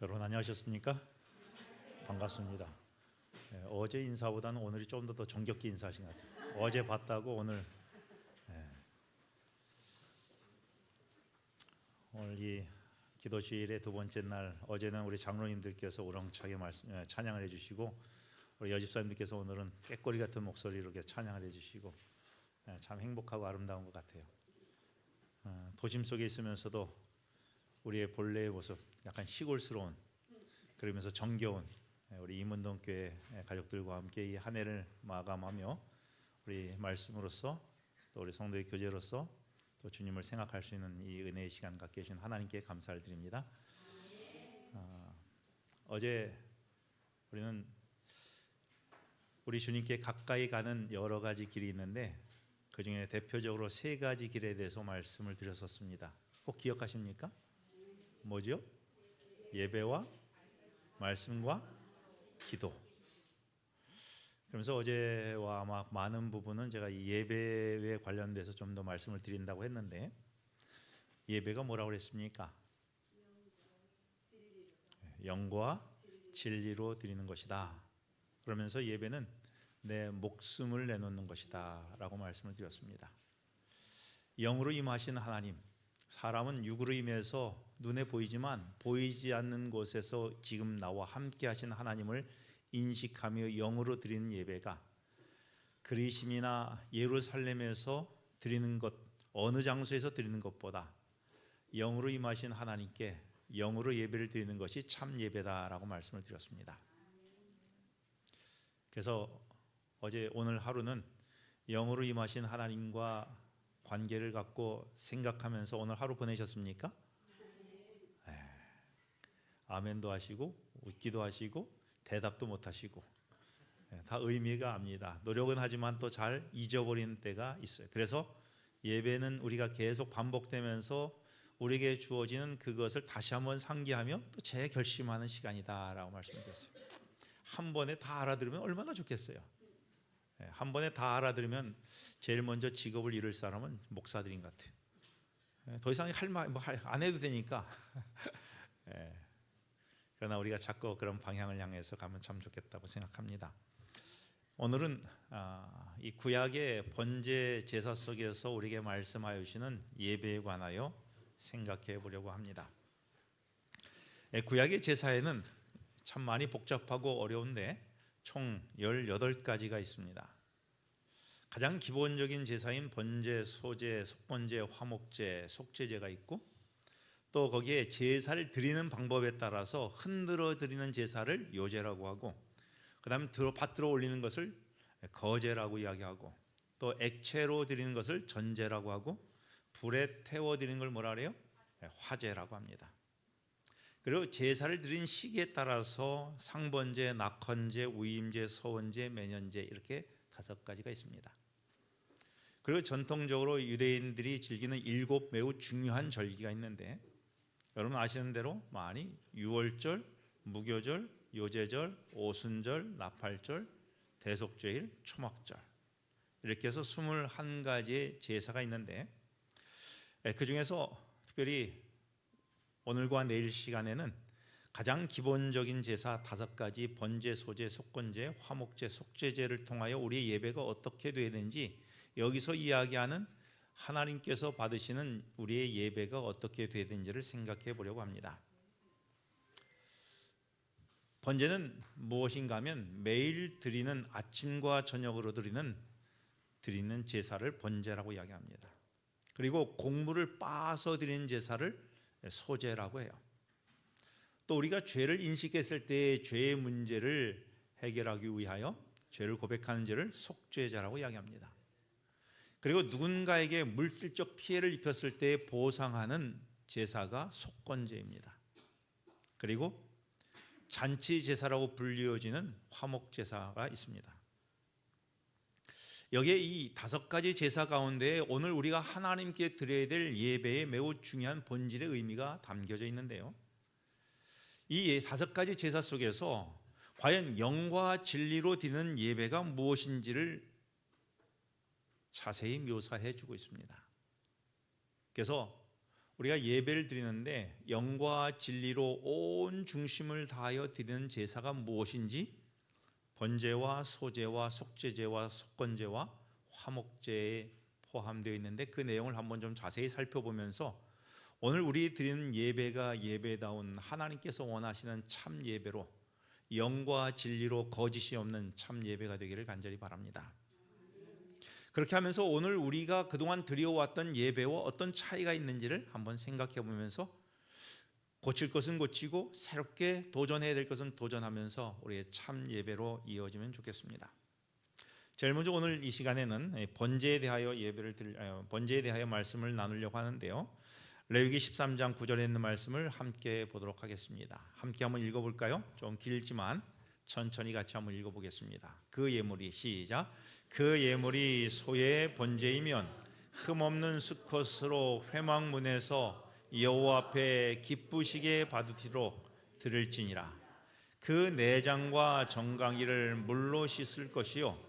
여러분 안녕하셨습니까? 반갑습니다. 어제 인사보다는 오늘이 좀 더 정겹게 인사하신 것 같아요. 어제 봤다고 오늘 오늘 이 기도주일의 두 번째 날, 어제는 우리 장로님들께서 우렁차게 찬양을 해주시고, 우리 여집사님들께서 오늘은 꾀꼬리 같은 목소리로 이렇게 찬양을 해주시고, 참 행복하고 아름다운 것 같아요. 도심 속에 있으면서도 우리의 본래의 모습, 약간 시골스러운, 그러면서 정겨운 우리 임은동교회 가족들과 함께 이 한 해를 마감하며 우리 말씀으로서 또 우리 성도의 교제로서 또 주님을 생각할 수 있는 이 은혜의 시간 갖게 해주신 하나님께 감사를 드립니다. 어제 우리는 우리 주님께 가까이 가는 여러 가지 길이 있는데 그 중에 대표적으로 세 가지 길에 대해서 말씀을 드렸었습니다. 꼭 기억하십니까? 뭐죠? 예배와 말씀과 기도. 그러면서 어제와 아마 많은 부분은 제가 이 예배에 관련돼서 좀 더 말씀을 드린다고 했는데, 예배가 뭐라고 그랬습니까? 영과 진리로 드리는 것이다. 그러면서 예배는 내 목숨을 내놓는 것이다 라고 말씀을 드렸습니다. 영으로 임하신 하나님, 사람은 육으로 임해서 눈에 보이지만 보이지 않는 곳에서 지금 나와 함께 하신 하나님을 인식하며 영으로 드리는 예배가 그리심이나 예루살렘에서 드리는 것, 어느 장소에서 드리는 것보다 영으로 임하신 하나님께 영으로 예배를 드리는 것이 참 예배다라고 말씀을 드렸습니다. 그래서 오늘 하루는 영으로 임하신 하나님과 관계를 갖고 생각하면서 오늘 하루 보내셨습니까? 아멘도 하시고 웃기도 하시고 대답도 못 하시고 다 의미가 압니다. 노력은 하지만 또 잘 잊어버리는 때가 있어요. 그래서 예배는 우리가 계속 반복되면서 우리에게 주어지는 그것을 다시 한번 상기하며 또 재결심하는 시간이다라고 말씀드렸어요. 한 번에 다 알아들으면 얼마나 좋겠어요. 한 번에 다 알아들으면 제일 먼저 직업을 잃을 사람은 목사들인 것 같아요. 더 이상 할 말 안 해도 되니까. 그러나 우리가 자꾸 그런 방향을 향해서 가면 참 좋겠다고 생각합니다. 오늘은 이 구약의 번제 제사 속에서 우리에게 말씀하여 주시는 예배에 관하여 생각해 보려고 합니다. 구약의 제사에는 참 많이 복잡하고 어려운데 총 18가지가 있습니다. 가장 기본적인 제사인 번제, 소제, 속번제, 화목제, 속죄제가 있고, 또 거기에 제사를 드리는 방법에 따라서 흔들어 드리는 제사를 요제라고 하고, 그 다음에 밭 들어 올리는 것을 거제라고 이야기하고, 또 액체로 드리는 것을 전제라고 하고, 불에 태워 드리는 걸 뭐라 그래요? 화제라고 합니다. 그리고 제사를 드린 시기에 따라서 상번제, 낙헌제, 우임제, 서원제, 매년제 이렇게 5가지가 있습니다. 그리고 전통적으로 유대인들이 즐기는 7 매우 중요한 절기가 있는데, 여러분 아시는 대로 많이 유월절, 무교절, 요제절, 오순절, 나팔절, 대속죄일, 초막절 이렇게 해서 21가지의 제사가 있는데, 그 중에서 특별히 오늘과 내일 시간에는 가장 기본적인 제사 5가지 번제, 소제, 속건제, 화목제, 속죄제를 통하여 우리의 예배가 어떻게 되어야 되는지, 여기서 이야기하는 하나님께서 받으시는 우리의 예배가 어떻게 되어야 되는지를 생각해 보려고 합니다. 번제는 무엇인가 하면 매일 드리는 아침과 저녁으로 드리는 제사를 번제라고 이야기합니다. 그리고 곡물을 빻아서 드리는 제사를 소제라고 해요. 또 우리가 죄를 인식했을 때 죄의 문제를 해결하기 위하여 죄를 고백하는 죄를 속죄제라고 이야기합니다. 그리고 누군가에게 물질적 피해를 입혔을 때 보상하는 제사가 속건제입니다. 그리고 잔치 제사라고 불리워지는 화목 제사가 있습니다. 여기에 이 5가지 제사 가운데 오늘 우리가 하나님께 드려야 될 예배의 매우 중요한 본질의 의미가 담겨져 있는데요, 이 5가지 제사 속에서 과연 영과 진리로 드리는 예배가 무엇인지를 자세히 묘사해 주고 있습니다. 그래서 우리가 예배를 드리는데 영과 진리로 온 중심을 다하여 드리는 제사가 무엇인지 번제와 소제와 속죄제와 속건제와 화목제에 포함되어 있는데 그 내용을 한번 좀 자세히 살펴보면서 오늘 우리 드리는 예배가 예배다운 하나님께서 원하시는 참 예배로 영과 진리로 거짓이 없는 참 예배가 되기를 간절히 바랍니다. 그렇게 하면서 오늘 우리가 그동안 드려왔던 예배와 어떤 차이가 있는지를 한번 생각해 보면서 고칠 것은 고치고 새롭게 도전해야 될 것은 도전하면서 우리의 참 예배로 이어지면 좋겠습니다. 제일 먼저 오늘 이 시간에는 번제에 대하여 말씀을 나누려고 하는데요. 레위기 13장 9절에 있는 말씀을 함께 보도록 하겠습니다. 함께 한번 읽어볼까요? 좀 길지만 천천히 같이 한번 읽어보겠습니다. 그 예물이 시작. 그 예물이 소의 번제이면 흠없는 수컷으로 회막문에서 여호와 앞에 기쁘시게 받으시도록 드릴지니라. 그 내장과 정강이를 물로 씻을 것이요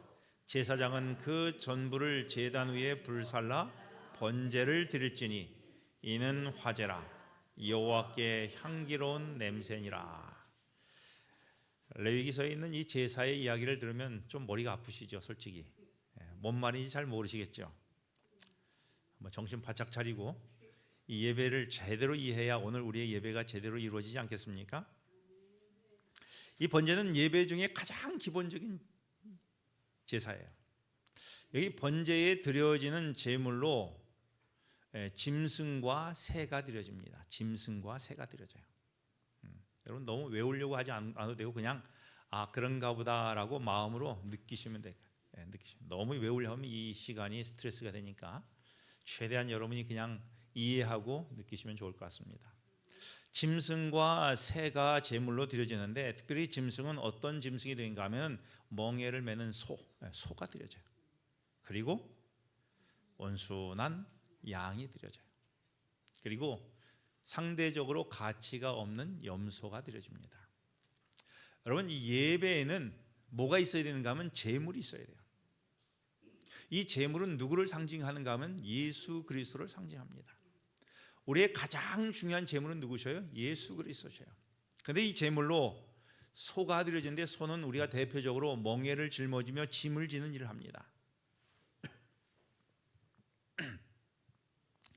제사장은 그 전부를 제단 위에 불살라 번제를 드릴지니 이는 화제라 여호와께 향기로운 냄새니라. 레위기서에 있는 이 제사의 이야기를 들으면 좀 머리가 아프시죠, 솔직히. 뭔 말인지 잘 모르시겠죠. 정신 바짝 차리고 이 예배를 제대로 이해해야 오늘 우리의 예배가 제대로 이루어지지 않겠습니까? 이 번제는 예배 중에 가장 기본적인 제사예요. 여기 번제에 드려지는 제물로 짐승과 새가 드려집니다. 짐승과 새가 드려져요. 여러분 너무 외우려고 하지 않아도 되고 그냥 그런가 보다라고 마음으로 느끼시면 돼요. 너무 외우려 하면 이 시간이 스트레스가 되니까 최대한 여러분이 그냥 이해하고 느끼시면 좋을 것 같습니다. 짐승과 새가 제물로 드려지는데 특별히 짐승은 어떤 짐승이 드린가 하면 멍에를 매는 소가 드려져요. 그리고 온순한 양이 드려져요. 그리고 상대적으로 가치가 없는 염소가 드려집니다. 여러분 이 예배에는 뭐가 있어야 되는가 하면 제물이 있어야 돼요. 이 제물은 누구를 상징하는가 하면 예수 그리스도를 상징합니다. 우리의 가장 중요한 제물은 누구셔요? 예수 그리스도셔요. 그런데 이 제물로 소가 드려지는데 소는 우리가 대표적으로 멍에를 짊어지며 짐을 지는 일을 합니다.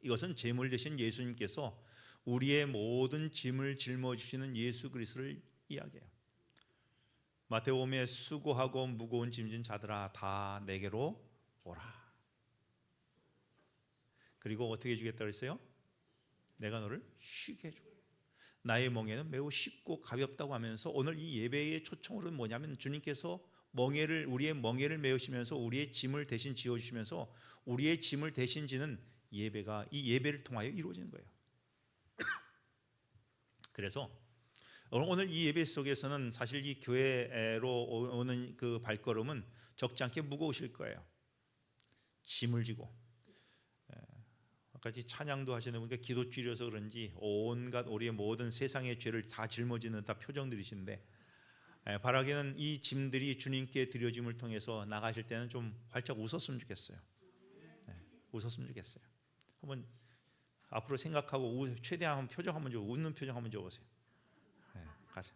이것은 제물 대신 예수님께서 우리의 모든 짐을 짊어지시는 예수 그리스도를 이야기해요. 마태복음에 수고하고 무거운 짐진 자들아 다 내게로 오라. 그리고 어떻게 해주겠다 그랬어요? 내가 너를 쉬게 해주고 나의 멍에는 매우 쉽고 가볍다고 하면서 오늘 이 예배의 초청으로는 뭐냐면 주님께서 우리의 멍에를 메우시면서 우리의 짐을 대신 지어주시면서 우리의 짐을 대신 지는 예배가 이 예배를 통하여 이루어지는 거예요. 그래서 오늘 이 예배 속에서는 사실 이 교회로 오는 그 발걸음은 적지 않게 무거우실 거예요. 짐을 지고 아까 찬양도 하시는 분께 기도주일이어서 그런지 온갖 우리의 모든 세상의 죄를 다 짊어지는 다 표정들이신데 바라기는 이 짐들이 주님께 드려짐을 통해서 나가실 때는 좀 활짝 웃었으면 좋겠어요. 웃었으면 좋겠어요. 한번 앞으로 생각하고 최대한 표정 한번 줘, 웃는 표정 한번 줘보세요. 가자.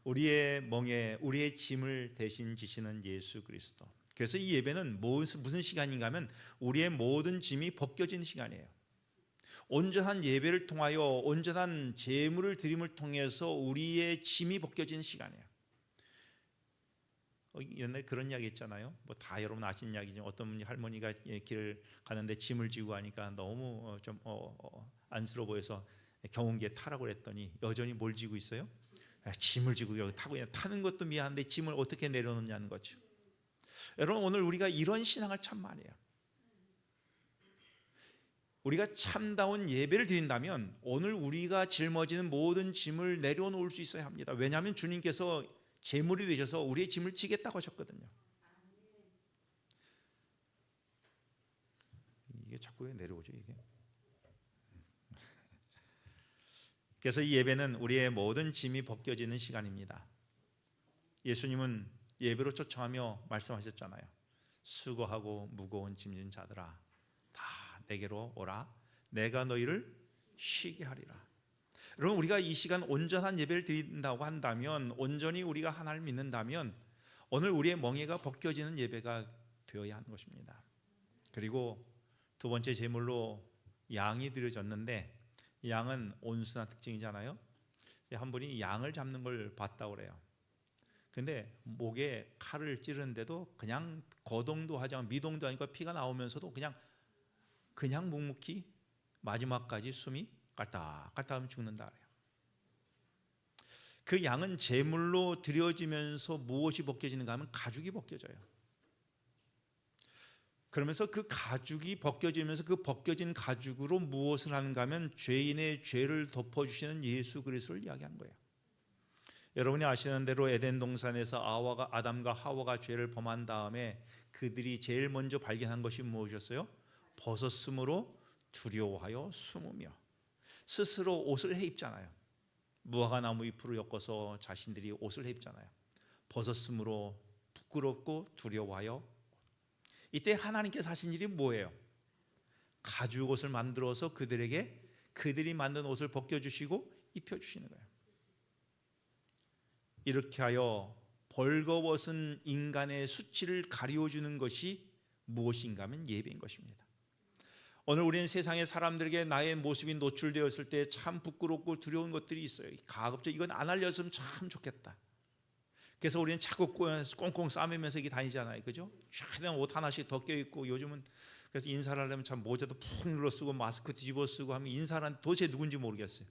우리의 멍에 우리의 짐을 대신 지시는 예수 그리스도. 그래서 이 예배는 무슨 시간인가 하면 우리의 모든 짐이 벗겨진 시간이에요. 온전한 예배를 통하여 온전한 제물을 드림을 통해서 우리의 짐이 벗겨진 시간이에요. 옛날에 그런 이야기 있잖아요. 뭐 다 여러분 아시는 이야기죠. 어떤 할머니가 길을 가는데 짐을 지고 가니까 너무 좀 안쓰러워 보여서 경운기에 타라고 그랬더니 여전히 뭘 지고 있어요? 짐을 지고 여기 타고 타는 것도 미안한데 짐을 어떻게 내려놓냐는 거죠. 여러분 오늘 우리가 이런 신앙을 참 많이 해요. 우리가 참다운 예배를 드린다면 오늘 우리가 짊어지는 모든 짐을 내려놓을 수 있어야 합니다. 왜냐하면 주님께서 제물이 되셔서 우리의 짐을 지겠다고 하셨거든요. 이게 자꾸 왜 내려오죠 이게? 그래서 이 예배는 우리의 모든 짐이 벗겨지는 시간입니다. 예수님은 예배로 초청하며 말씀하셨잖아요. 수고하고 무거운 짐진 자들아 다 내게로 오라. 내가 너희를 쉬게 하리라. 여러분, 우리가 이 시간 온전한 예배를 드린다고 한다면, 온전히 우리가 하나님을 믿는다면 오늘 우리의 멍에가 벗겨지는 예배가 되어야 하는 것입니다. 그리고 두 번째 제물로 양이 드려졌는데, 양은 온순한 특징이잖아요. 한 분이 양을 잡는 걸 봤다고 그래요. 근데 목에 칼을 찌르는데도 그냥 거동도 하지 않고 미동도 아니고 피가 나오면서도 그냥 묵묵히 마지막까지 숨이 깔딱깔딱하면 죽는다 그래요. 그 양은 제물로 드려지면서 무엇이 벗겨지는가 하면 가죽이 벗겨져요. 그러면서 그 가죽이 벗겨지면서 그 벗겨진 가죽으로 무엇을 하는가 하면 죄인의 죄를 덮어주시는 예수 그리스도를 이야기한 거예요. 여러분이 아시는 대로 에덴 동산에서 아담과 하와가 죄를 범한 다음에 그들이 제일 먼저 발견한 것이 무엇이었어요? 벗었으므로 두려워하여 숨으며, 스스로 옷을 해입잖아요. 무화과 나무 잎으로 엮어서 자신들이 옷을 해입잖아요. 벗었으므로 부끄럽고 두려워하여. 이때 하나님께서 하신 일이 뭐예요? 가죽 옷을 만들어서 그들에게 그들이 만든 옷을 벗겨주시고 입혀주시는 거예요. 이렇게 하여 벌거벗은 인간의 수치를 가려주는 것이 무엇인가 하면 예배인 것입니다. 오늘 우리는 세상의 사람들에게 나의 모습이 노출되었을 때 참 부끄럽고 두려운 것들이 있어요. 가급적 이건 안 알렸으면 참 좋겠다. 그래서 우리는 자꾸 꽁꽁 싸매면서 이게 다니잖아요, 그죠? 최대한 옷 하나씩 더 껴입고, 요즘은 그래서 인사를 하려면 참 모자도 푹 눌러 쓰고 마스크 뒤집어 쓰고 하면 인사를 하는 도대체 누군지 모르겠어요.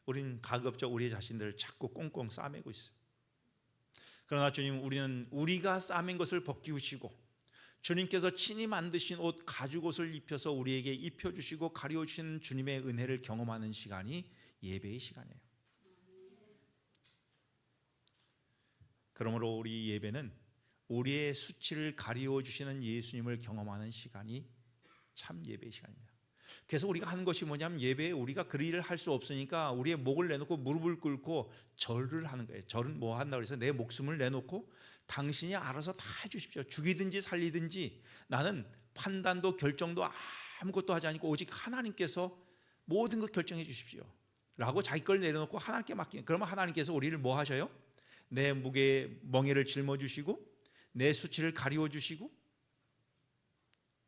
우리는 가급적 우리 자신들을 자꾸 꽁꽁 싸매고 있어요. 그러나 주님, 우리는 우리가 싸맨 것을 벗기우시고 주님께서 친히 만드신 옷, 가죽 옷을 입혀서 우리에게 입혀주시고 가려주시는 주님의 은혜를 경험하는 시간이 예배의 시간이에요. 그러므로 우리 예배는 우리의 수치를 가려주시는 예수님을 경험하는 시간이 참 예배의 시간입니다. 그래서 우리가 하는 것이 뭐냐면, 예배에 우리가 그 일을 할 수 없으니까 우리의 목을 내놓고 무릎을 꿇고 절을 하는 거예요. 절은 뭐 한다고 그래서 내 목숨을 내놓고 당신이 알아서 다 해주십시오. 죽이든지 살리든지 나는 판단도 결정도 아무것도 하지 않고 오직 하나님께서 모든 것 결정해 주십시오 라고 자기 걸 내려놓고 하나님께 맡기는. 그러면 하나님께서 우리를 뭐 하셔요? 내 멍에를 짊어주시고 내 수치를 가리워주시고,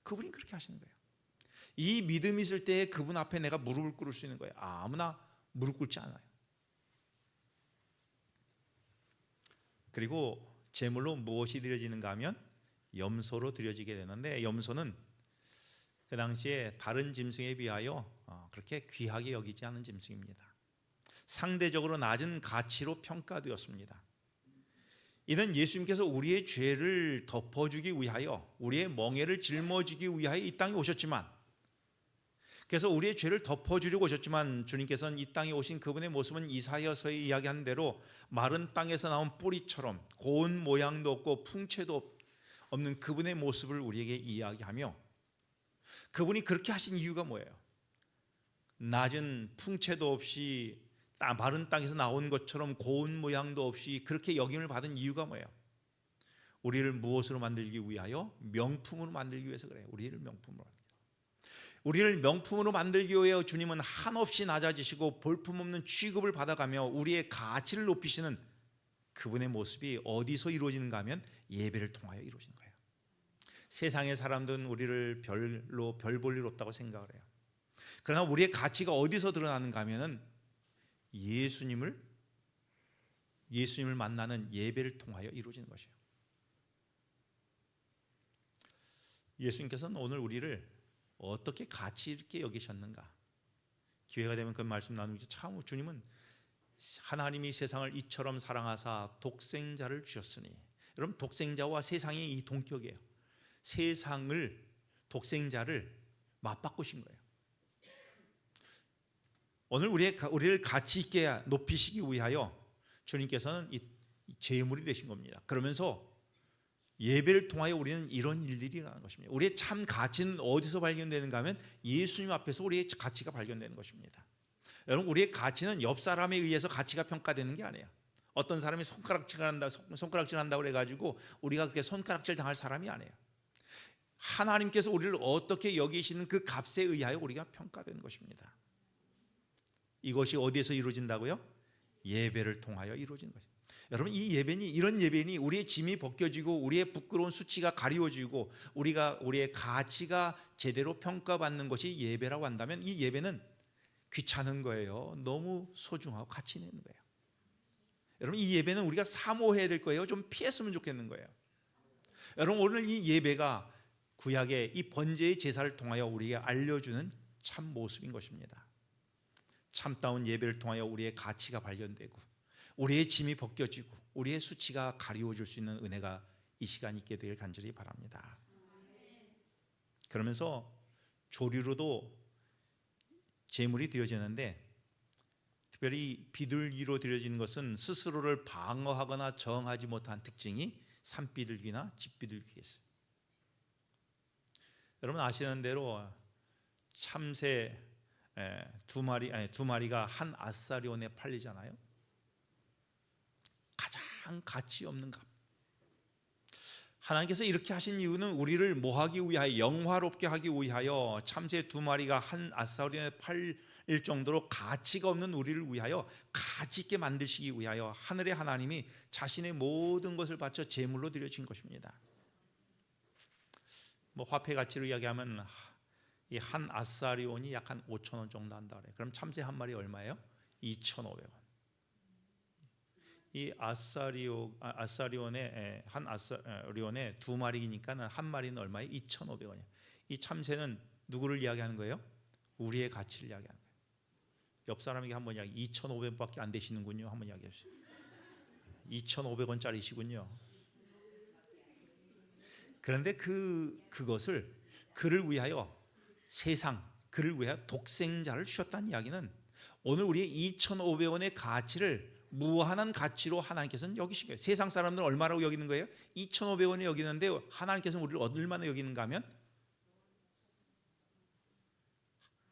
그분이 그렇게 하시는 거예요. 이 믿음이 있을 때 그분 앞에 내가 무릎을 꿇을 수 있는 거예요. 아무나 무릎 꿇지 않아요. 그리고 제물로 무엇이 드려지는가 하면 염소로 드려지게 되는데, 염소는 그 당시에 다른 짐승에 비하여 그렇게 귀하게 여기지 않은 짐승입니다. 상대적으로 낮은 가치로 평가되었습니다. 이는 예수님께서 우리의 죄를 덮어주기 위하여, 우리의 멍에를 짊어지기 위하여 이 땅에 오셨지만, 그래서 우리의 죄를 덮어주려고 오셨지만, 주님께서는 이 땅에 오신 그분의 모습은 이사야서에 이야기한 대로 마른 땅에서 나온 뿌리처럼 고운 모양도 없고 풍채도 없는 그분의 모습을 우리에게 이야기하며, 그분이 그렇게 하신 이유가 뭐예요? 낮은 풍채도 없이 마른 땅에서 나온 것처럼 고운 모양도 없이 그렇게 여김을 받은 이유가 뭐예요? 우리를 무엇으로 만들기 위하여? 명품으로 만들기 위해서 그래요. 우리를 명품으로 만들기 위하여 주님은 한없이 낮아지시고 볼품없는 취급을 받아가며 우리의 가치를 높이시는 그분의 모습이 어디서 이루어지는가 하면 예배를 통하여 이루어지는 거예요. 세상의 사람들은 우리를 별로 별 볼 일 없다고 생각을 해요. 그러나 우리의 가치가 어디서 드러나는가 하면은 예수님을 만나는 예배를 통하여 이루어지는 것이에요. 예수님께서는 오늘 우리를 어떻게 가치 있게 여기셨는가? 기회가 되면 그 말씀 나누기 참, 주님은 하나님이 세상을 이처럼 사랑하사 독생자를 주셨으니, 여러분 독생자와 세상의 이 동격이에요. 세상을, 독생자를 맞바꾸신 거예요. 오늘 우리를 가치 있게 높이시기 위하여 주님께서는 이 제물이 되신 겁니다. 그러면서 예배를 통하여 우리는 이런 일들이 일어나는 것입니다. 우리의 참 가치는 어디서 발견되는가 하면 예수님 앞에서 우리의 가치가 발견되는 것입니다. 여러분, 우리의 가치는 옆 사람에 의해서 가치가 평가되는 게 아니에요. 어떤 사람이 손가락질 한다고 그래가지고 우리가 그렇게 손가락질 당할 사람이 아니에요. 하나님께서 우리를 어떻게 여기시는 그 값에 의하여 우리가 평가되는 것입니다. 이것이 어디에서 이루어진다고요? 예배를 통하여 이루어지는 것입니다. 여러분, 이런 예배니 우리의 짐이 벗겨지고 우리의 부끄러운 수치가 가리워지고 우리의 가치가 제대로 평가받는 것이 예배라고 한다면 이 예배는 귀찮은 거예요. 너무 소중하고 가치 있는 거예요. 여러분, 이 예배는 우리가 사모해야 될 거예요. 좀 피했으면 좋겠는 거예요. 여러분, 오늘 이 예배가 구약의 이 번제의 제사를 통하여 우리에게 알려주는 참 모습인 것입니다. 참다운 예배를 통하여 우리의 가치가 발견되고 우리의 짐이 벗겨지고 우리의 수치가 가리워질 수 있는 은혜가 이 시간 있게 되길 간절히 바랍니다. 그러면서 조류로도 제물이 드려지는데 특별히 비둘기로 드려지는 것은 스스로를 방어하거나 저항하지 못한 특징이 산비둘기나 집비둘기에 있어요. 여러분 아시는 대로 참새 두 마리가 한 아사리온에 팔리잖아요. 가장 가치 없는 값. 하나님께서 이렇게 하신 이유는 우리를 뭐하기 위하여, 영화롭게 하기 위하여 참새 두 마리가 한 아사리온에 팔릴 정도로 가치가 없는 우리를 위하여 가치 있게 만드시기 위하여 하늘의 하나님이 자신의 모든 것을 바쳐 제물로 드려진 것입니다. 뭐 화폐 가치로 이야기하면 이 한 아사리온이 약 한 5,000원 정도 한다 그래요. 그럼 참새 한 마리 얼마예요? 2,500원. 이 아사리온의 두 마리니까 한 마리는 얼마예요? 2,500원이에요. 이 참새는 누구를 이야기하는 거예요? 우리의 가치를 이야기하는 거예요. 옆 사람에게 한번 이야기, 2,500원밖에 안 되시는군요. 한번 이야기해 주세요. 2,500원짜리시군요. 그런데 그를 위하여 그를 위하여 독생자를 주셨다는 이야기는 오늘 우리의 2,500원의 가치를 무한한 가치로 하나님께서는 여기신 거예요. 세상 사람들은 얼마라고 여기는 거예요? 2,500원에 여기는데 하나님께서는 우리를 얼마나 여기는가 하면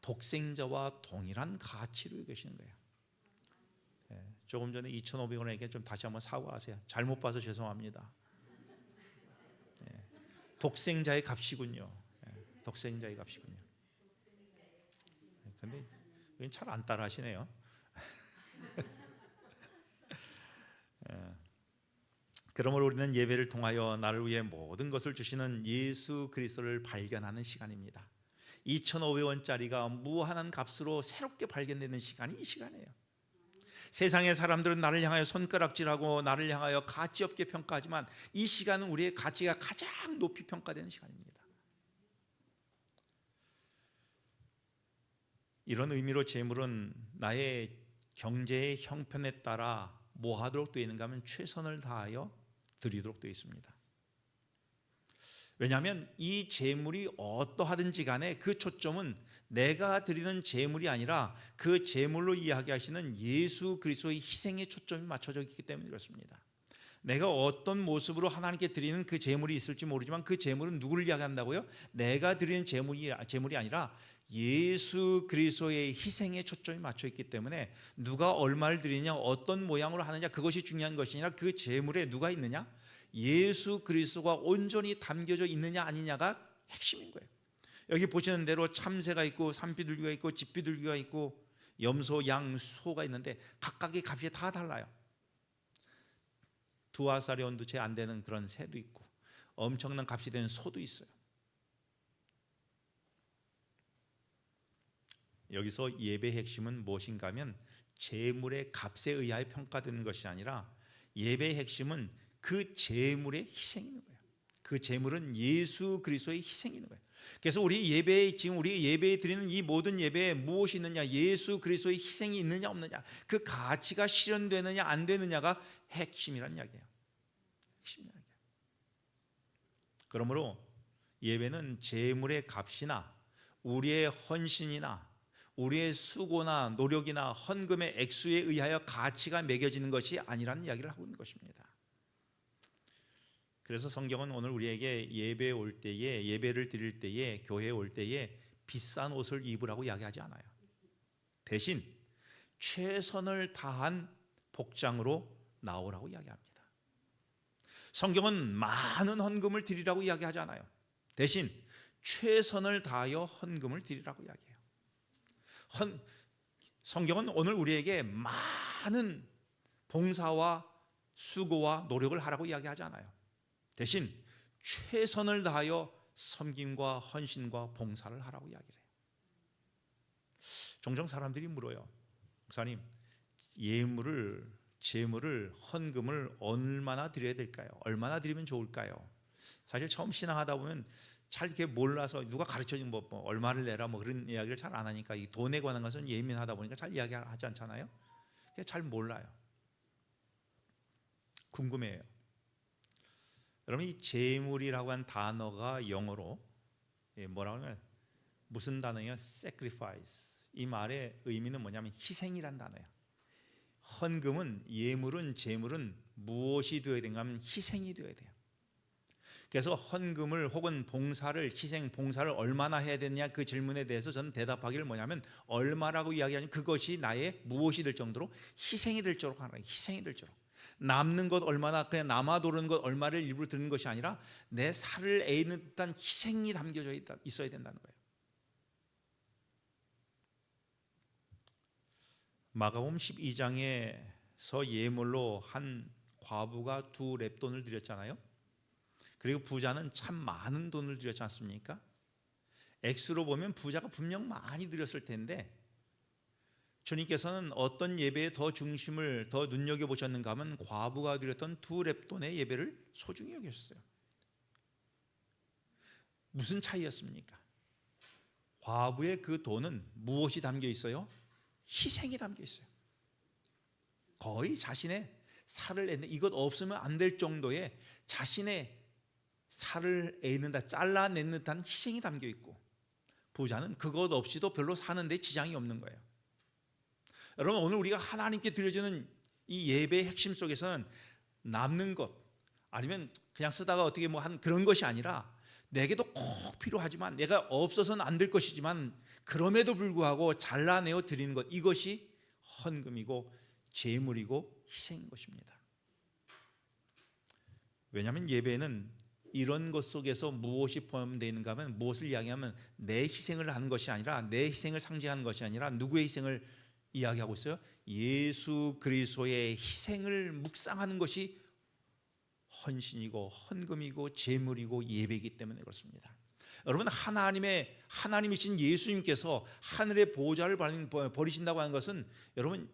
독생자와 동일한 가치로 여기시는 거예요. 조금 전에 2,500원에게 좀 다시 한번 사과하세요. 잘못 봐서 죄송합니다. 독생자의 값이군요. 독생자의 값이군요. 근데 잘 안 따라 하시네요. 그러므로 우리는 예배를 통하여 나를 위해 모든 것을 주시는 예수 그리스도를 발견하는 시간입니다. 2,500원짜리가 무한한 값으로 새롭게 발견되는 시간이 이 시간이에요. 세상의 사람들은 나를 향하여 손가락질하고 나를 향하여 가치 없게 평가하지만 이 시간은 우리의 가치가 가장 높이 평가되는 시간입니다. 이런 의미로 제물은 나의 경제의 형편에 따라 뭐 하도록 되어 있는가 하면 최선을 다하여 드리도록 되어 있습니다. 왜냐하면 이 제물이 어떠하든지 간에 그 초점은 내가 드리는 제물이 아니라 그 제물로 이야기하시는 예수 그리스도의 희생에 초점이 맞춰져 있기 때문에 그렇습니다. 내가 어떤 모습으로 하나님께 드리는 그 제물이 있을지 모르지만 그 제물은 누구를 이야기한다고요? 내가 드리는 제물이 아니라 예수 그리스도의 희생에 초점이 맞춰 있기 때문에 누가 얼마를 드리냐, 어떤 모양으로 하느냐, 그것이 중요한 것이 아니라 그 제물에 누가 있느냐, 예수 그리스도가 온전히 담겨져 있느냐 아니냐가 핵심인 거예요. 여기 보시는 대로 참새가 있고 산비둘기가 있고 집비둘기가 있고 염소, 양, 소가 있는데 각각의 값이 다 달라요. 두 아사리온도 채 안 되는 그런 새도 있고 엄청난 값이 되는 소도 있어요. 여기서 예배의 핵심은 무엇인가 하면 제물의 값에 의하여 평가되는 것이 아니라 예배의 핵심은 그 제물의 희생인 거예요. 그 제물은 예수 그리스도의 희생인 거예요. 그래서 우리 예배에 드리는 이 모든 예배에 무엇이 있느냐, 예수 그리스도의 희생이 있느냐 없느냐, 그 가치가 실현되느냐 안 되느냐가 핵심이란 이야기예요. 핵심이란 이야기예요. 그러므로 예배는 제물의 값이나 우리의 헌신이나 우리의 수고나 노력이나 헌금의 액수에 의하여 가치가 매겨지는 것이 아니라는 이야기를 하고 있는 것입니다. 그래서 성경은 오늘 우리에게 예배에 올 때에, 예배를 드릴 때에, 교회에 올 때에 비싼 옷을 입으라고 이야기하지 않아요. 대신 최선을 다한 복장으로 나오라고 이야기합니다. 성경은 많은 헌금을 드리라고 이야기하지 않아요. 대신 최선을 다하여 헌금을 드리라고 이야기해요. 성경은 오늘 우리에게 많은 봉사와 수고와 노력을 하라고 이야기하지 않아요. 대신 최선을 다하여 섬김과 헌신과 봉사를 하라고 이야기를 해요. 종종 사람들이 물어요. 목사님, 예물을, 제물을, 헌금을 얼마나 드려야 될까요? 얼마나 드리면 좋을까요? 사실 처음 신앙하다 보면 잘 이렇게 몰라서 누가 가르쳐준 뭐 얼마를 내라 뭐 그런 이야기를 잘 안 하니까 이 돈에 관한 것은 예민하다 보니까 잘 이야기하지 않잖아요. 잘 몰라요. 궁금해요. 여러분, 이 제물이라고 한 단어가 영어로 뭐라고 하면 무슨 단어예요? sacrifice. 이 말의 의미는 뭐냐면 희생이란 단어예요. 헌금은, 예물은, 제물은 무엇이 되어야 되는가 하면 희생이 되어야 돼요. 그래서 헌금을 혹은 봉사를, 희생, 봉사를 얼마나 해야 되느냐 그 질문에 대해서 저는 대답하기를 뭐냐면 얼마라고 이야기하면 그것이 나의 무엇이 될 정도로 희생이 될 정도로 하는 거예요. 희생이 될 정도로. 남는 것 얼마나, 그냥 남아 도는 것 얼마를 일부러 드는 것이 아니라 내 살을 애는 듯한 희생이 담겨져 있어야 된다는 거예요. 마가복음 12장에서 예물로 한 과부가 2렙돈을 드렸잖아요. 그리고 부자는 참 많은 돈을 드렸지 않습니까? 액수로 보면 부자가 분명 많이 드렸을 텐데 주님께서는 어떤 예배에 더 중심을 더 눈여겨보셨는가 하면 과부가 드렸던 2렙돈의 예배를 소중히 여기셨어요. 무슨 차이였습니까? 과부의 그 돈은 무엇이 담겨 있어요? 희생이 담겨 있어요. 거의 자신의 살을 내는, 이것 없으면 안 될 정도의 자신의 살을 애는다, 잘라낸 듯한 희생이 담겨 있고, 부자는 그것 없이도 별로 사는데 지장이 없는 거예요. 여러분, 오늘 우리가 하나님께 드려지는 이 예배의 핵심 속에서는 남는 것 아니면 그냥 쓰다가 어떻게 뭐 한 그런 것이 아니라 내게도 꼭 필요하지만 내가 없어서는 안 될 것이지만 그럼에도 불구하고 잘라내어 드리는 것, 이것이 헌금이고 제물이고 희생인 것입니다. 왜냐하면 예배는 이런 것 속에서 무엇이 포함되어 있는가 하면, 무엇을 이야기하면 내 희생을 하는 것이 아니라, 내 희생을 상징하는 것이 아니라 누구의 희생을 이야기하고 있어요? 예수 그리스도의 희생을 묵상하는 것이 헌신이고 헌금이고 제물이고 예배이기 때문에 그렇습니다. 여러분, 하나님이신 예수님께서 하늘의 보좌를 버리신다고 하는 것은 여러분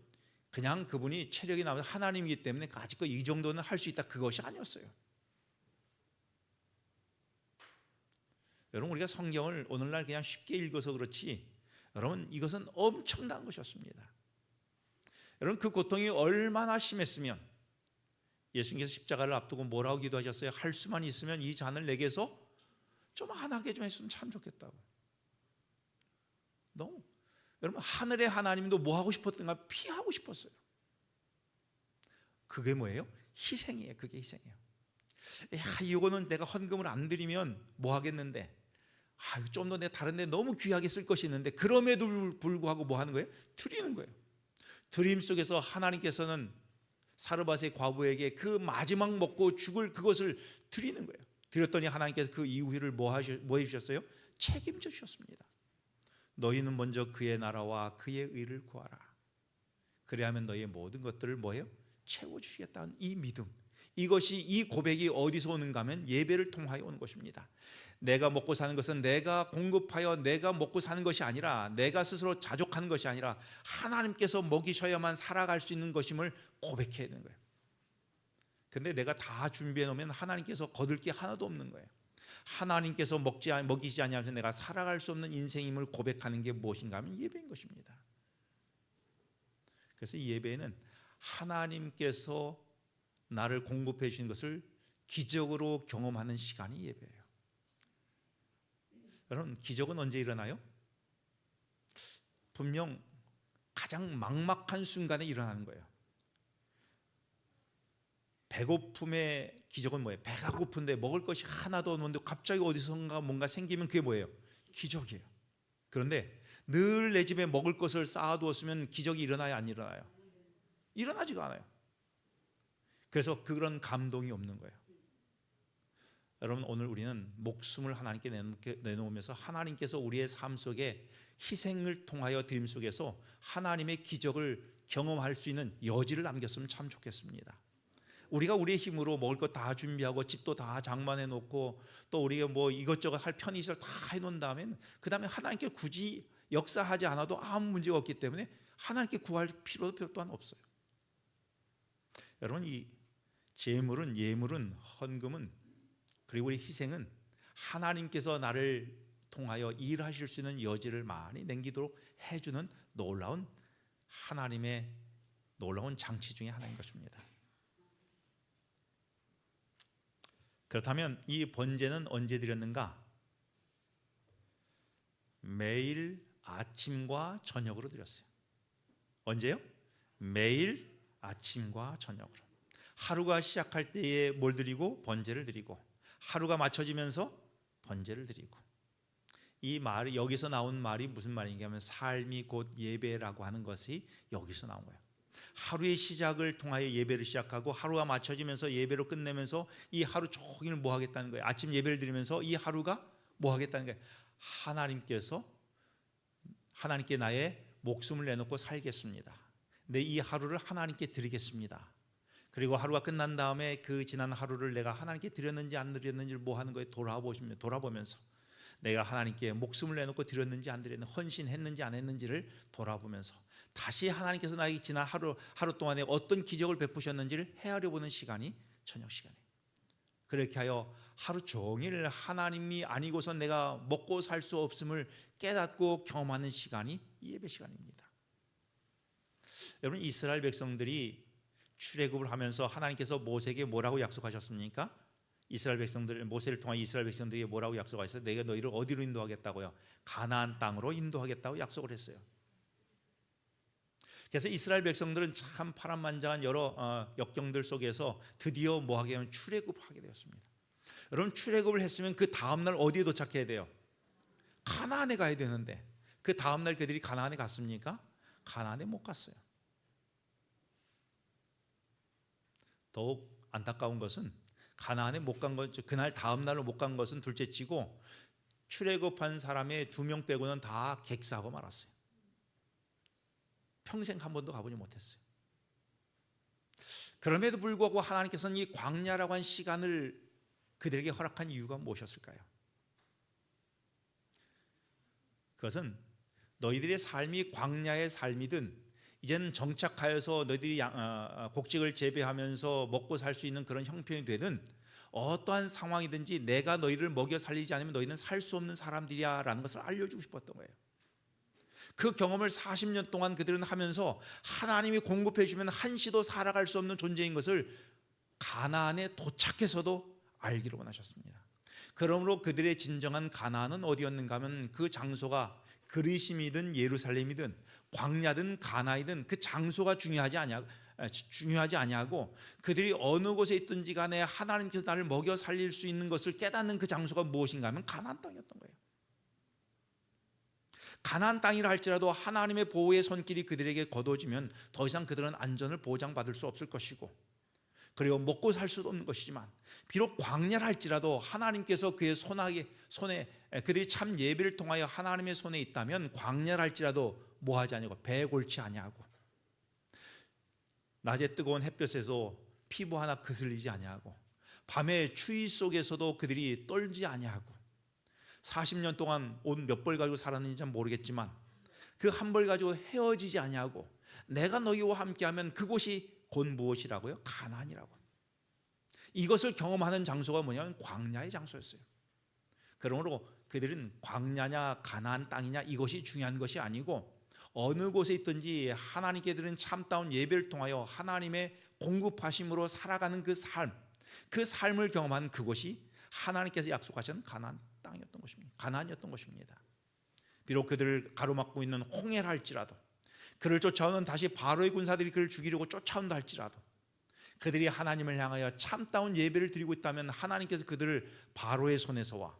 그냥 그분이 체력이 나면 하나님이기 때문에 아직껏 이 정도는 할 수 있다, 그것이 아니었어요. 여러분, 우리가 성경을 오늘날 그냥 쉽게 읽어서 그렇지 여러분 이것은 엄청난 것이었습니다. 여러분, 그 고통이 얼마나 심했으면 예수님께서 십자가를 앞두고 뭐라고 기도하셨어요? 할 수만 있으면 이 잔을 내게서 좀 안 하게 좀 했으면 참 좋겠다고. 너무 여러분, 하늘의 하나님도 뭐 하고 싶었던가? 피하고 싶었어요. 그게 뭐예요? 희생이에요. 그게 희생이에요. 야, 이거는 내가 헌금을 안 드리면 뭐 하겠는데, 좀 더 내가 다른 데 너무 귀하게 쓸 것이 있는데, 그럼에도 불구하고 뭐 하는 거예요? 드리는 거예요. 드림 속에서 하나님께서는 사르밧의 과부에게 그 마지막 먹고 죽을 그것을 드리는 거예요. 드렸더니 하나님께서 그 이후를 뭐 해주셨어요? 책임져 주셨습니다. 너희는 먼저 그의 나라와 그의 의를 구하라. 그래야면 너희의 모든 것들을 뭐예요? 채워주시겠다는 이 믿음, 이것이, 이 고백이 어디서 오는가 하면 예배를 통하여 오는 것입니다. 내가 먹고 사는 것은 내가 공급하여 내가 먹고 사는 것이 아니라, 내가 스스로 자족하는 것이 아니라 하나님께서 먹이셔야만 살아갈 수 있는 것임을 고백해야 되는 거예요. 근데 내가 다 준비해 놓으면 하나님께서 거둘 게 하나도 없는 거예요. 하나님께서 먹이지 아니하면 내가 살아갈 수 없는 인생임을 고백하는 게 무엇인가 하면 예배인 것입니다. 그래서 이 예배는 하나님께서 나를 공급해 주신 것을 기적으로 경험하는 시간이 예배예요. 여러분, 기적은 언제 일어나요? 분명 가장 막막한 순간에 일어나는 거예요. 배고픔의 기적은 뭐예요? 배가 고픈데 먹을 것이 하나도 없는데 갑자기 어디선가 뭔가 생기면 그게 뭐예요? 기적이에요. 그런데 늘 내 집에 먹을 것을 쌓아두었으면 기적이 일어나요, 안 일어나요? 일어나지가 않아요. 그래서 그런 감동이 없는 거예요. 여러분, 오늘 우리는 목숨을 하나님께 내놓으면서 하나님께서 우리의 삶 속에 희생을 통하여 드림 속에서 하나님의 기적을 경험할 수 있는 여지를 남겼으면 참 좋겠습니다. 우리가 우리의 힘으로 먹을 것 다 준비하고 집도 다 장만해 놓고 또 우리가 뭐 이것저것 할 편의시설 다 해놓은 다음에는 그 다음에 하나님께 굳이 역사하지 않아도 아무 문제가 없기 때문에 하나님께 구할 필요도 또한 없어요. 여러분, 이 제물은, 예물은, 헌금은, 그리고 우리 희생은 하나님께서 나를 통하여 일하실 수 있는 여지를 많이 남기도록 해주는 놀라운 하나님의 놀라운 장치 중에 하나인 것입니다. 그렇다면 이 번제는 언제 드렸는가? 매일 아침과 저녁으로 드렸어요. 언제요? 매일 아침과 저녁으로. 하루가 시작할 때에 뭘 드리고? 번제를 드리고, 하루가 맞춰지면서 번제를 드리고. 이 말이, 여기서 나온 말이 무슨 말인가 하면 삶이 곧 예배라고 하는 것이 여기서 나온 거예요. 하루의 시작을 통하여 예배를 시작하고 하루가 맞춰지면서 예배로 끝내면서 이 하루 종일 뭐 하겠다는 거예요? 아침 예배를 드리면서 이 하루가 뭐 하겠다는 거예요? 하나님께 나의 목숨을 내놓고 살겠습니다. 내 이 하루를 하나님께 드리겠습니다. 그리고 하루가 끝난 다음에 그 지난 하루를 내가 하나님께 드렸는지 안 드렸는지를 뭐 하는 거예요? 돌아보면서 내가 하나님께 목숨을 내놓고 드렸는지 안 드렸는지, 헌신했는지 안 했는지를 돌아보면서 다시 하나님께서 나에게 지난 하루 동안에 어떤 기적을 베푸셨는지를 헤아려 보는 시간이 저녁 시간이에요. 그렇게 하여 하루 종일 하나님이 아니고서 내가 먹고 살 수 없음을 깨닫고 경험하는 시간이 예배 시간입니다. 여러분, 이스라엘 백성들이 출애굽을 하면서 하나님께서 모세에게 뭐라고 약속하셨습니까? 이스라엘 백성들, 모세를 통해 이스라엘 백성들에게 뭐라고 약속하셨어요? 내가 너희를 어디로 인도하겠다고요? 가나안 땅으로 인도하겠다고 약속을 했어요. 그래서 이스라엘 백성들은 참 파란만장한 여러 역경들 속에서 드디어 뭐 하게 하면 출애굽하게 되었습니다. 여러분, 출애굽을 했으면 그 다음 날 어디에 도착해야 돼요? 가나안에 가야 되는데 그 다음 날 그들이 가나안에 갔습니까? 가나안에 못 갔어요. 더욱 안타까운 것은 가나안에 못 간 것, 그날 다음 날로 못 간 것은 둘째치고 출애굽한 사람의 2명 빼고는 다 객사하고 말았어요. 평생 한 번도 가보지 못했어요. 그럼에도 불구하고 하나님께서는 이 광야라고 한 시간을 그들에게 허락한 이유가 무엇이었을까요? 그것은 너희들의 삶이 광야의 삶이든 이제는 정착하여서 너희들이 곡식을 재배하면서 먹고 살 수 있는 그런 형편이 되든 어떠한 상황이든지 내가 너희를 먹여 살리지 않으면 너희는 살 수 없는 사람들이야 라는 것을 알려주고 싶었던 거예요. 그 경험을 40년 동안 그들은 하면서 하나님이 공급해 주면 한시도 살아갈 수 없는 존재인 것을 가나안에 도착해서도 알기를 원하셨습니다. 그러므로 그들의 진정한 가나안은 어디였는가 하면 그 장소가 그리심이든 예루살렘이든 광야든 가나이든 그 장소가 중요하지 아니하고 그들이 어느 곳에 있든지 간에 하나님께서 나를 먹여 살릴 수 있는 것을 깨닫는 그 장소가 무엇인가 하면 가나안 땅이었던 거예요. 가나안 땅이라 할지라도 하나님의 보호의 손길이 그들에게 거둬지면 더 이상 그들은 안전을 보장받을 수 없을 것이고, 그리고 먹고 살 수도 없는 것이지만 비록 광야라 할지라도 하나님께서 그의 손에 그들이 참 예배를 통하여 하나님의 손에 있다면 광야라 할지라도 뭐하지 아니하고 배에 골치 아니하고 낮에 뜨거운 햇볕에도 피부 하나 그슬리지 아니하고 밤의 추위 속에서도 그들이 떨지 아니하고 40년 동안 옷 몇 벌 가지고 살았는지 모르겠지만 그 한 벌 가지고 헤어지지 아니하고 내가 너희와 함께하면 그곳이 곧 무엇이라고요? 가나안이라고. 이것을 경험하는 장소가 뭐냐면 광야의 장소였어요. 그러므로 그들은 광야냐 가나안 땅이냐 이것이 중요한 것이 아니고 어느 곳에 있든지 하나님께 드리는 참다운 예배를 통하여 하나님의 공급하심으로 살아가는 그 삶을 경험한 그곳이 하나님께서 약속하신 가나안 땅이었던 것입니다. 가나안이었던 것입니다. 비록 그들을 가로막고 있는 홍해라 할지라도, 그를 쫓아오는 다시 바로의 군사들이 그를 죽이려고 쫓아온다 할지라도, 그들이 하나님을 향하여 참다운 예배를 드리고 있다면 하나님께서 그들을 바로의 손에서와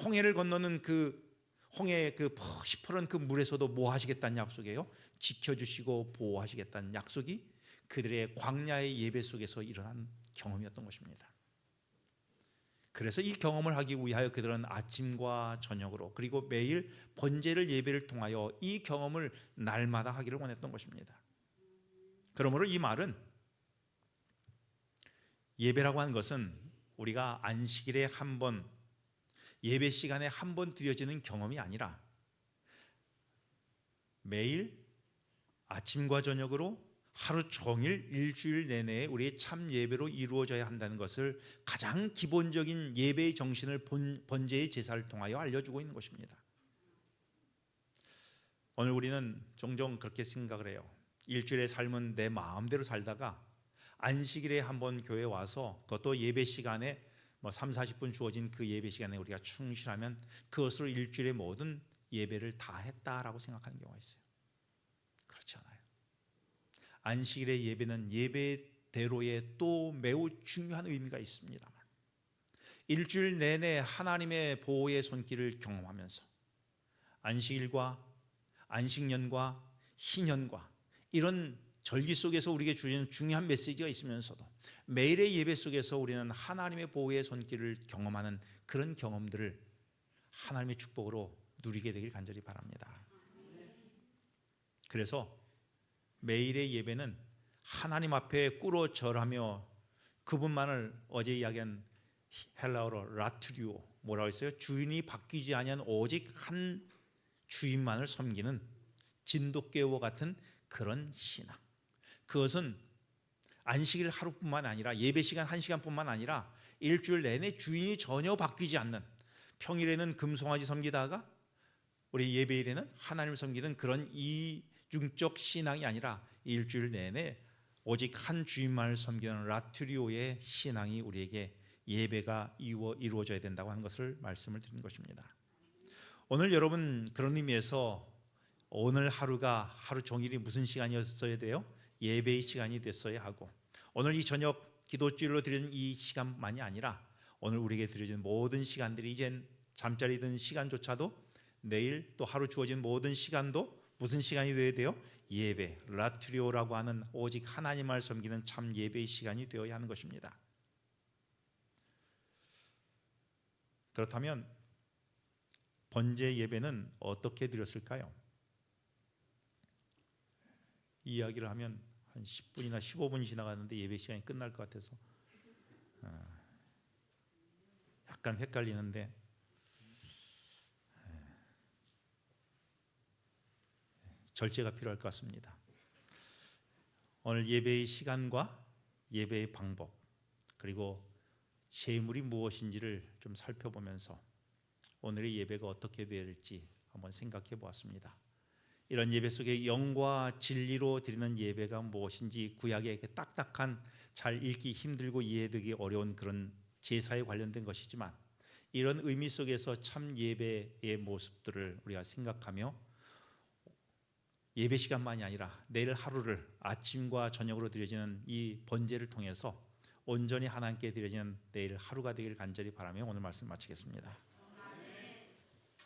홍해를 건너는 그 홍해의 그 시퍼런 그 물에서도 뭐 하시겠다는 약속이에요? 지켜주시고 보호하시겠다는 약속이 그들의 광야의 예배 속에서 일어난 경험이었던 것입니다. 그래서 이 경험을 하기 위하여 그들은 아침과 저녁으로 그리고 매일 번제를 예배를 통하여 이 경험을 날마다 하기를 원했던 것입니다. 그러므로 이 말은 예배라고 하는 것은 우리가 안식일에 한 번, 예배 시간에 한 번 드려지는 경험이 아니라 매일 아침과 저녁으로 하루 종일 일주일 내내 우리의 참 예배로 이루어져야 한다는 것을 가장 기본적인 예배의 정신을 번제의 제사를 통하여 알려주고 있는 것입니다. 오늘 우리는 종종 그렇게 생각을 해요. 일주일의 삶은 내 마음대로 살다가 안식일에 한번 교회에 와서 그것도 예배 시간에 3, 40분 주어진 그 예배 시간에 우리가 충실하면 그것으로 일주일의 모든 예배를 다 했다라고 생각하는 경우가 있어요. 그렇지 않아요. 안식일의 예배는 예배대로의 또 매우 중요한 의미가 있습니다만 일주일 내내 하나님의 보호의 손길을 경험하면서 안식일과 안식년과 희년과 이런 절기 속에서 우리에게 주는 중요한 메시지가 있으면서도 매일의 예배 속에서 우리는 하나님의 보호의 손길을 경험하는 그런 경험들을 하나님의 축복으로 누리게 되길 간절히 바랍니다. 그래서 매일의 예배는 하나님 앞에 꿇어 절하며 그분만을 어제 이야기한 헬라어로 라트리오 뭐라고 했어요? 주인이 바뀌지 아니한 오직 한 주인만을 섬기는 진돗개와 같은 그런 신앙. 그것은 안식일 하루뿐만 아니라 예배 시간 1시간뿐만 아니라 일주일 내내 주인이 전혀 바뀌지 않는, 평일에는 금송아지 섬기다가 우리 예배일에는 하나님을 섬기는 그런 이중적 신앙이 아니라 일주일 내내 오직 한 주인만을 섬기는 라트리오의 신앙이 우리에게 예배가 이루어져야 된다고 하는 것을 말씀을 드린 것입니다. 오늘 여러분 그런 의미에서 오늘 하루가 하루 종일이 무슨 시간이었어야 돼요? 예배의 시간이 됐어야 하고, 오늘 이 저녁 기도주일로 드리는 이 시간만이 아니라 오늘 우리에게 드려진 모든 시간들이 이젠 잠자리 든 시간조차도 내일 또 하루 주어진 모든 시간도 무슨 시간이 되어야 돼요? 예배, 라트리오라고 하는 오직 하나님을 섬기는 참 예배의 시간이 되어야 하는 것입니다. 그렇다면 번제 예배는 어떻게 드렸을까요? 이 이야기를 하면 한 10분이나 15분이 지나갔는데 예배 시간이 끝날 것 같아서 약간 헷갈리는데 절제가 필요할 것 같습니다. 오늘 예배의 시간과 예배의 방법 그리고 제물이 무엇인지를 좀 살펴보면서 오늘의 예배가 어떻게 되어야 할지 한번 생각해 보았습니다. 이런 예배 속에 영과 진리로 드리는 예배가 무엇인지 구약의 이렇게 딱딱한 잘 읽기 힘들고 이해되기 어려운 그런 제사에 관련된 것이지만 이런 의미 속에서 참 예배의 모습들을 우리가 생각하며 예배 시간만이 아니라 내일 하루를 아침과 저녁으로 드려지는 이 번제를 통해서 온전히 하나님께 드려지는 내일 하루가 되길 간절히 바라며 오늘 말씀 마치겠습니다.